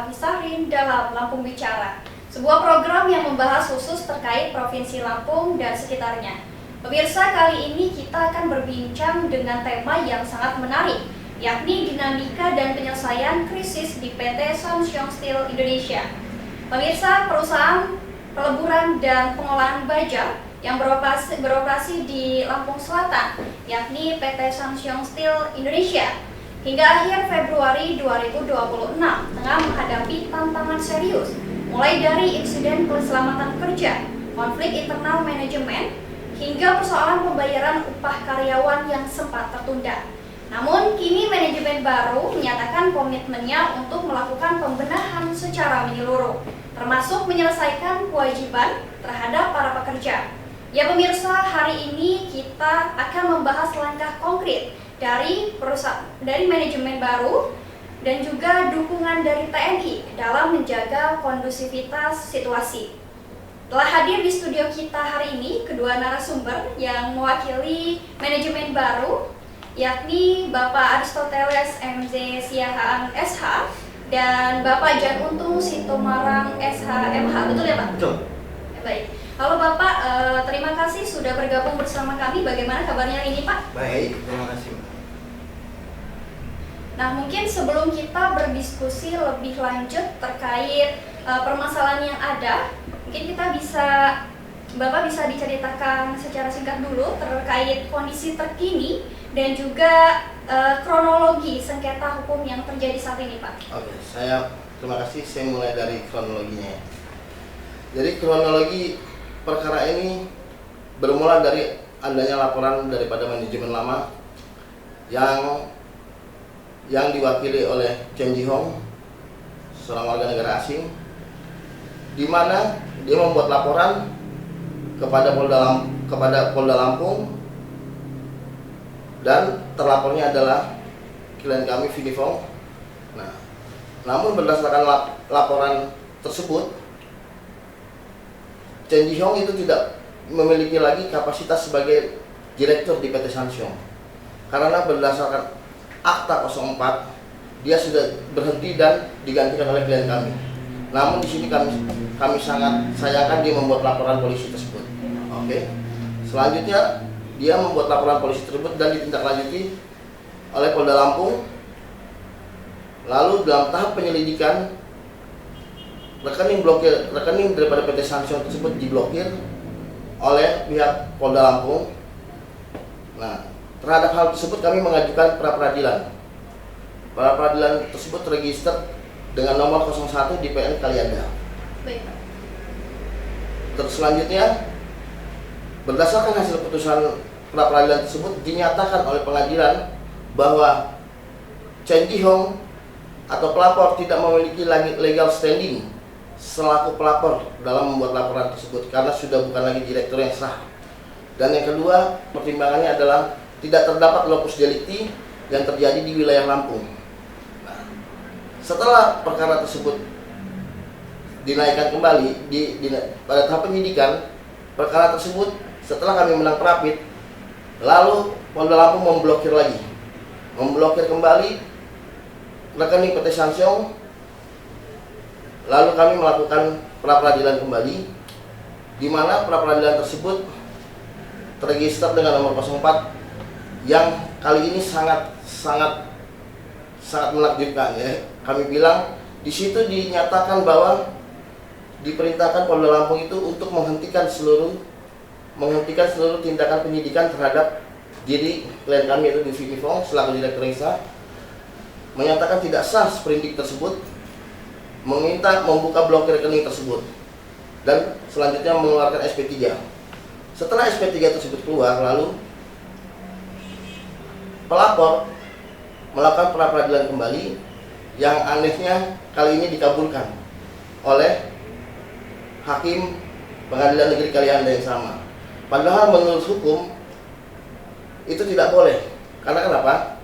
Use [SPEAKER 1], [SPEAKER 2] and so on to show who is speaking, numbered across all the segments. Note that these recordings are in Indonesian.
[SPEAKER 1] Alfi Sahrin dalam Lampung Bicara, sebuah program yang membahas khusus terkait Provinsi Lampung dan sekitarnya. Pemirsa, kali ini kita akan berbincang dengan tema yang sangat menarik, yakni dinamika dan penyelesaian krisis di PT Samsyong Steel Indonesia. Pemirsa, perusahaan peleburan dan pengolahan baja yang beroperasi di Lampung Selatan, yakni PT Samsyong Steel Indonesia, hingga akhir Februari 2026 tengah menghadapi tantangan serius, mulai dari insiden keselamatan kerja, konflik internal manajemen, hingga persoalan pembayaran upah karyawan yang sempat tertunda. Namun, kini manajemen baru menyatakan komitmennya untuk melakukan pembenahan secara menyeluruh, termasuk menyelesaikan kewajiban terhadap para pekerja. Ya pemirsa, hari ini kita akan membahas langkah konkret dari manajemen baru dan juga dukungan dari TNI dalam menjaga kondusivitas situasi. Telah hadir di studio kita hari ini kedua narasumber yang mewakili manajemen baru, yakni Bapak Aristoteles MZ Siahaan SH dan Bapak Jan Untung Sitomarang SH MH. Betul ya Pak?
[SPEAKER 2] Betul.
[SPEAKER 1] Ya, baik. Halo Bapak, terima kasih sudah bergabung bersama kami. Bagaimana kabarnya ini Pak?
[SPEAKER 2] Baik, terima kasih.
[SPEAKER 1] Nah, mungkin sebelum kita berdiskusi lebih lanjut terkait permasalahan yang ada, mungkin Bapak bisa diceritakan secara singkat dulu terkait kondisi terkini dan juga kronologi sengketa hukum yang terjadi saat ini, Pak.
[SPEAKER 2] Oke, terima kasih. Saya mulai dari kronologinya. Jadi kronologi perkara ini bermula dari adanya laporan daripada manajemen lama yang diwakili oleh Chen Jihong, seorang warga negara asing, di mana dia membuat laporan kepada Polda Lampung, dan terlapornya adalah klien kami Vinifong. Nah, namun berdasarkan laporan tersebut, Chen Jihong itu tidak memiliki lagi kapasitas sebagai direktur di PT Samsyong, karena berdasarkan Akta 04 dia sudah berhenti dan digantikan oleh klien kami. Namun di sini kami sangat sayangkan dia membuat laporan polisi tersebut. Oke. Selanjutnya dia membuat laporan polisi tersebut dan ditindaklanjuti oleh Polda Lampung. Lalu dalam tahap penyelidikan, rekening daripada PT Samsyong tersebut diblokir oleh pihak Polda Lampung. Nah, terhadap hal tersebut kami mengajukan pra peradilan. Pra peradilan tersebut terregister dengan nomor 01 di PN Kalianda.
[SPEAKER 1] Baik.
[SPEAKER 2] Terus selanjutnya, berdasarkan hasil putusan pra peradilan tersebut dinyatakan oleh pengadilan bahwa Chen Jihong atau pelapor tidak memiliki lagi legal standing selaku pelapor dalam membuat laporan tersebut karena sudah bukan lagi direktur yang sah. Dan yang kedua, pertimbangannya adalah tidak terdapat locus delicti yang terjadi di wilayah Lampung. Nah, setelah perkara tersebut dinaikkan kembali pada tahap penyidikan, perkara tersebut setelah kami menang perapit, lalu Polda Lampung memblokir kembali rekening PT Samsyong. Lalu kami melakukan pra peradilan kembali, di mana pra peradilan tersebut terregister dengan nomor 04 yang kali ini sangat menakjubkan ya. Kami bilang di situ dinyatakan bahwa diperintahkan Polda Lampung itu untuk menghentikan seluruh tindakan penyidikan terhadap diri klien kami yaitu Vinifong selaku direktur yang sah, menyatakan tidak sah sprindik tersebut, meminta membuka blokir rekening tersebut, dan selanjutnya mengeluarkan SP3. Setelah SP3 tersebut keluar, lalu pelapor melakukan pra peradilan kembali yang anehnya kali ini dikabulkan oleh Hakim Pengadilan Negeri Kalianda yang sama. Padahal menurut hukum itu tidak boleh. Karena kenapa?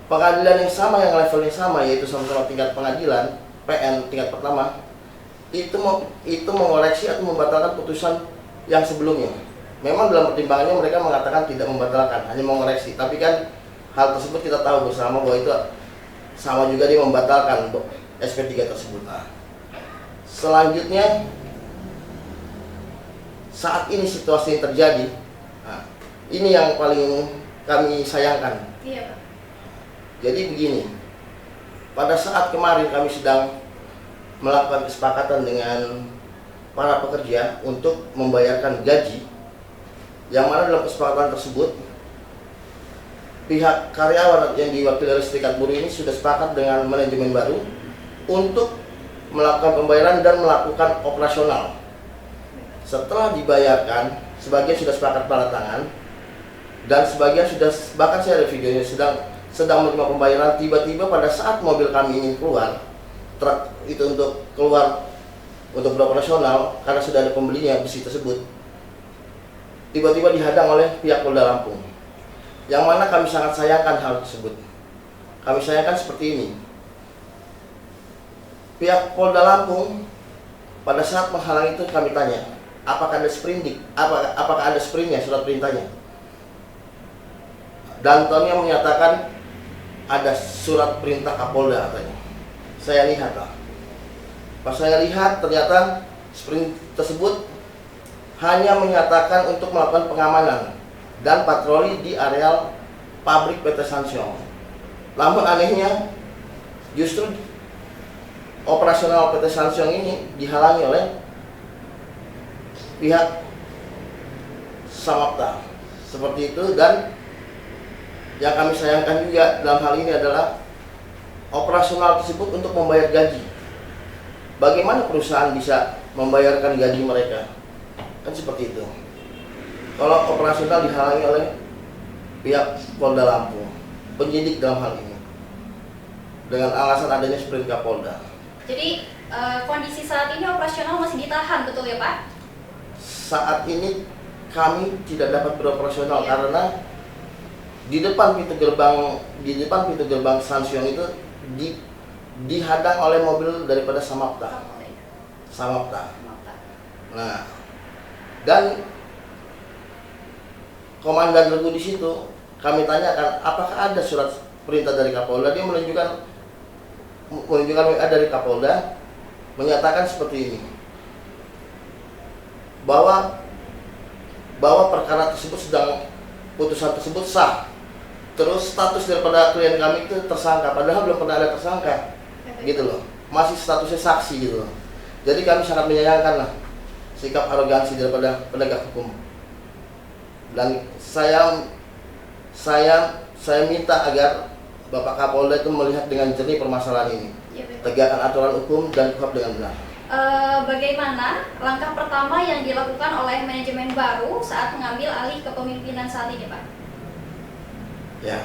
[SPEAKER 2] Pengadilan yang sama, yang levelnya sama, yaitu sama-sama tingkat pengadilan PN tingkat pertama, itu mengoreksi atau membatalkan putusan yang sebelumnya. Memang dalam pertimbangannya mereka mengatakan tidak membatalkan, hanya mengoreksi. Tapi kan hal tersebut kita tahu bersama bahwa itu sama juga dia membatalkan SP3 tersebut. Nah, selanjutnya saat ini situasi yang terjadi, nah, ini yang paling kami sayangkan.
[SPEAKER 1] Iya, Pak.
[SPEAKER 2] Jadi begini, pada saat kemarin kami sedang melakukan kesepakatan dengan para pekerja untuk membayarkan gaji, yang mana dalam kesepakatan tersebut pihak karyawan yang diwakili oleh Serikat Buruh ini sudah sepakat dengan manajemen baru untuk melakukan pembayaran dan melakukan operasional. Setelah dibayarkan, sebagian sudah sepakat tanda tangan dan sebagian sudah, bahkan saya ada videonya, sedang menerima pembayaran. Tiba-tiba pada saat mobil kami ingin keluar, truk itu untuk keluar untuk beroperasional karena sudah ada pembelinya besi tersebut, tiba-tiba dihadang oleh pihak Polda Lampung, yang mana kami sangat sayangkan hal tersebut. Kami sayangkan seperti ini, pihak Polda Lampung pada saat menghalang itu kami tanya, apakah ada sprindik, apakah ada sprintnya, surat perintahnya. Dan Tony menyatakan ada surat perintah Kapolda katanya. Saya lihat lah. Pas saya lihat ternyata sprint tersebut hanya menyatakan untuk melakukan pengamanan dan patroli di areal pabrik PT Sansyong. Namun anehnya justru operasional PT Sansyong ini dihalangi oleh pihak Samapta. Seperti itu, dan yang kami sayangkan juga dalam hal ini adalah operasional tersebut untuk membayar gaji. Bagaimana perusahaan bisa membayarkan gaji mereka? Kan seperti itu. Kalau operasional dihalangi oleh pihak Polda Lampung, penyidik dalam hal ini, dengan alasan adanya sprint Kapolda.
[SPEAKER 1] Jadi kondisi saat ini operasional masih ditahan, betul ya Pak?
[SPEAKER 2] Saat ini kami tidak dapat beroperasional karena di depan pintu gerbang Sansyong itu dihadang oleh mobil daripada Samapta. Nah, dan komandan regu di situ kami tanyakan apakah ada surat perintah dari Kapolda. Dia menunjukkan WA dari Kapolda menyatakan seperti ini, bahwa perkara tersebut putusan tersebut sah. Terus status daripada klien kami itu tersangka, padahal belum pernah ada tersangka, gitu loh. Masih statusnya saksi gitu loh. Jadi kami sangat menyayangkan lah sikap arogansi daripada penegak hukum. Dan saya minta agar Bapak Kapolda itu melihat dengan jernih permasalahan ini, tegakkan aturan hukum dan kuhab dengan benar.
[SPEAKER 1] Bagaimana langkah pertama yang dilakukan oleh manajemen baru saat mengambil alih kepemimpinan saat ini, Pak?
[SPEAKER 2] Ya,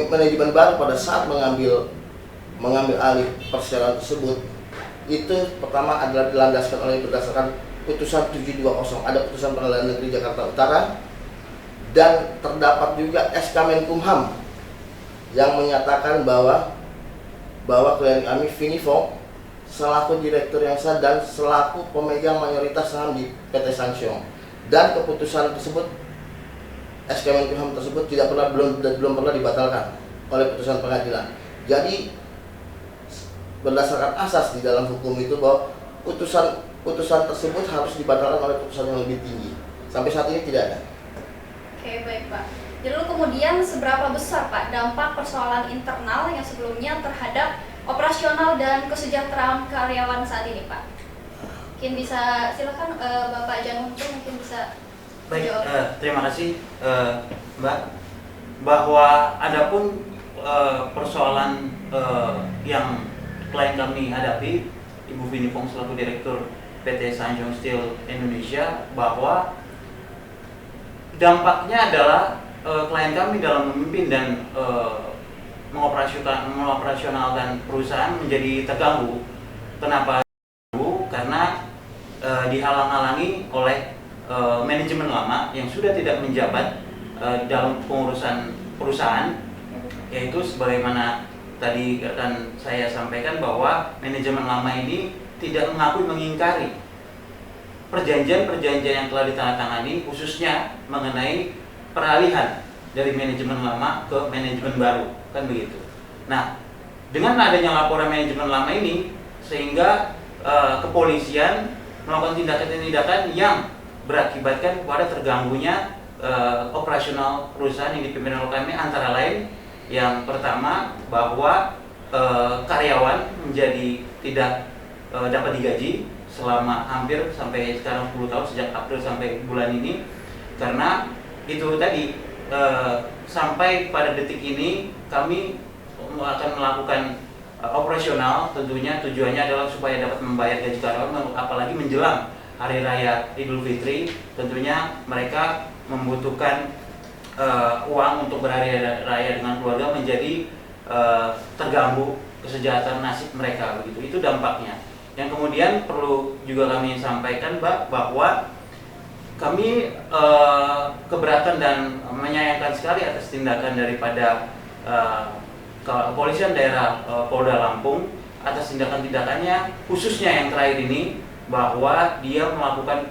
[SPEAKER 2] manajemen baru pada saat mengambil alih perseroan tersebut itu pertama adalah dilandaskan oleh berdasarkan putusan 720. Ada putusan Pengadilan Negeri Jakarta Utara dan terdapat juga SK Menkumham yang menyatakan bahwa klien kami Vinifong selaku direktur yang sah dan selaku pemegang mayoritas saham di PT Sansyong, dan keputusan tersebut SK Menkumham tersebut belum pernah dibatalkan oleh putusan pengadilan. Jadi berdasarkan asas di dalam hukum itu bahwa putusan tersebut harus dibatalkan oleh putusan yang lebih tinggi. Sampai saat ini tidak ada.
[SPEAKER 1] Oke, baik Pak. Jadi lalu kemudian seberapa besar Pak dampak persoalan internal yang sebelumnya terhadap operasional dan kesejahteraan karyawan saat ini, Pak? Mungkin bisa silakan Bapak Janung mungkin bisa.
[SPEAKER 3] Baik, terima kasih Mbak. Bahwa adapun persoalan yang klien kami hadapi, Ibu Vinifong selaku Direktur PT Sansyong Steel Indonesia, bahwa dampaknya adalah klien kami dalam memimpin dan mengoperasionalkan perusahaan menjadi terganggu. Kenapa? Karena dihalang-halangi oleh manajemen lama yang sudah tidak menjabat dalam pengurusan perusahaan, yaitu sebagaimana tadi rekan saya sampaikan bahwa manajemen lama ini tidak mengakui mengingkari perjanjian-perjanjian yang telah ditandatangani, khususnya mengenai peralihan dari manajemen lama ke manajemen baru, kan begitu. Nah, dengan adanya laporan manajemen lama ini, sehingga kepolisian melakukan tindakan-tindakan yang berakibatkan kepada terganggunya operasional perusahaan yang dipimpin oleh kami, antara lain yang pertama bahwa karyawan menjadi tidak dapat digaji selama hampir sampai sekarang 10 tahun, sejak April sampai bulan ini, karena itu tadi sampai pada detik ini kami akan melakukan operasional, tentunya tujuannya adalah supaya dapat membayar gaji karyawan, apalagi menjelang Hari Raya Idul Fitri. Tentunya mereka membutuhkan uang untuk berhari raya dengan keluarga, menjadi terganggu kesejahteraan nasib mereka, begitu. Itu dampaknya. Yang kemudian perlu juga kami sampaikan, Mbak, bahwa kami keberatan dan menyayangkan sekali atas tindakan daripada Kepolisian Daerah Polda Lampung atas tindakan-tindakannya, khususnya yang terakhir ini, bahwa dia melakukan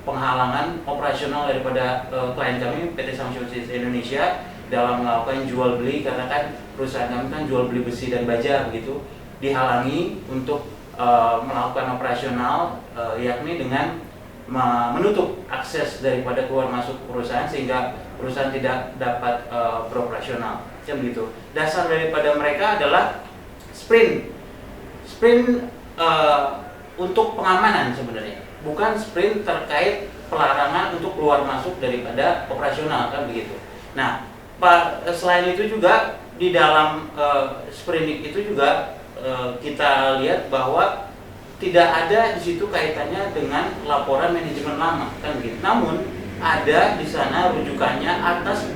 [SPEAKER 3] penghalangan operasional daripada klien kami PT Samsung Indonesia dalam melakukan jual beli, karena kan perusahaan kami kan jual beli besi dan baja, begitu, dihalangi untuk melakukan operasional, yakni dengan menutup akses daripada keluar masuk perusahaan sehingga perusahaan tidak dapat beroperasional, begitu. Dasar daripada mereka adalah sprint untuk pengamanan sebenarnya, bukan sprint terkait pelarangan untuk keluar masuk daripada operasional, kan begitu. Nah, selain itu juga di dalam sprint itu juga kita lihat bahwa tidak ada di situ kaitannya dengan laporan manajemen lama, kan begitu. Namun ada di sana rujukannya atas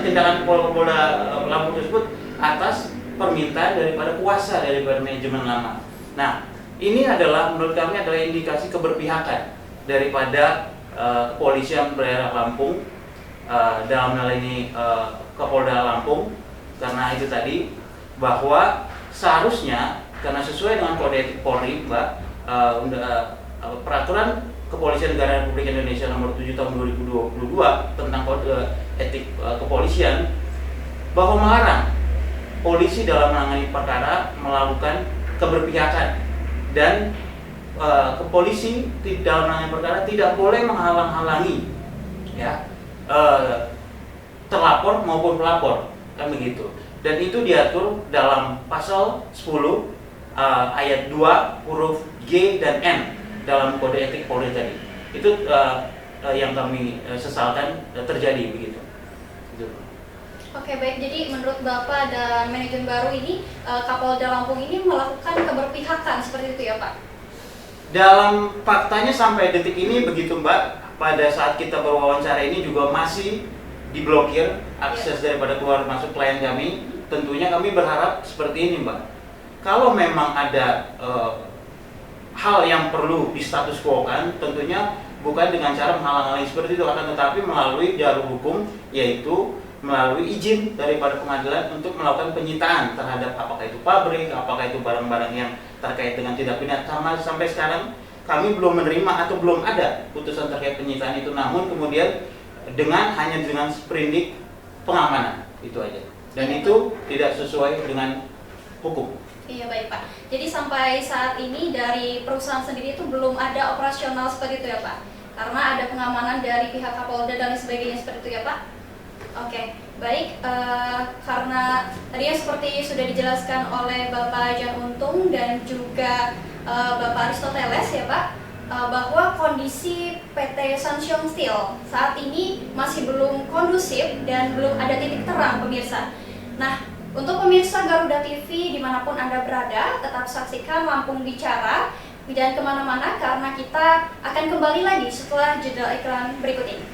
[SPEAKER 3] tindakan Polda Lampung tersebut atas permintaan daripada kuasa daripada manajemen lama. Nah, ini adalah menurut kami adalah indikasi keberpihakan daripada Kepolisian Daerah Lampung, dalam hal ini Kapolda Lampung, karena itu tadi bahwa seharusnya, karena sesuai dengan kode etik Polri, Mbak, peraturan Kepolisian Negara Republik Indonesia nomor 7 tahun 2022 tentang kode etik kepolisian, bahwa melarang polisi dalam menangani perkara melakukan keberpihakan, dan kepolisi dalam menangani perkara tidak boleh menghalang-halangi, ya, terlapor maupun pelapor, kan begitu. Dan itu diatur dalam pasal 10 ayat 2 huruf G dan N dalam kode etik Polri tadi. Itu yang kami sesalkan terjadi, begitu.
[SPEAKER 1] Oke, baik. Jadi menurut Bapak dan manajemen baru ini, Kapolda Lampung ini melakukan keberpihakan seperti itu ya, Pak?
[SPEAKER 3] Dalam faktanya sampai detik ini begitu, Mbak. Pada saat kita berwawancara ini juga masih diblokir akses daripada keluar masuk klien kami. Tentunya kami berharap seperti ini, Mbak. Kalau memang ada hal yang perlu di status quo-kan, tentunya bukan dengan cara menghalang-halangi seperti itu, akan tetapi melalui jalur hukum, yaitu melalui izin daripada pengadilan untuk melakukan penyitaan terhadap apakah itu pabrik, apakah itu barang-barang yang terkait dengan tindak pidana. Sampai sekarang kami belum menerima atau belum ada putusan terkait penyitaan itu, namun kemudian hanya dengan sprindik pengamanan itu aja, dan itu tidak sesuai dengan hukum.
[SPEAKER 1] Iya, baik, Pak. Jadi sampai saat ini dari perusahaan sendiri itu belum ada operasional seperti itu ya, Pak? Karena ada pengamanan dari pihak Kapolda dan sebagainya seperti itu ya, Pak? Oke, baik. Karena tadinya seperti sudah dijelaskan oleh Bapak Jan Untung dan juga Bapak Aristoteles ya, Pak, bahwa kondisi PT Samsung Steel saat ini masih belum kondusif dan belum ada titik terang, pemirsa. Nah, untuk pemirsa Garuda TV dimanapun Anda berada, tetap saksikan Lampung Bicara, jangan kemana-mana karena kita akan kembali lagi setelah jeda iklan berikut ini.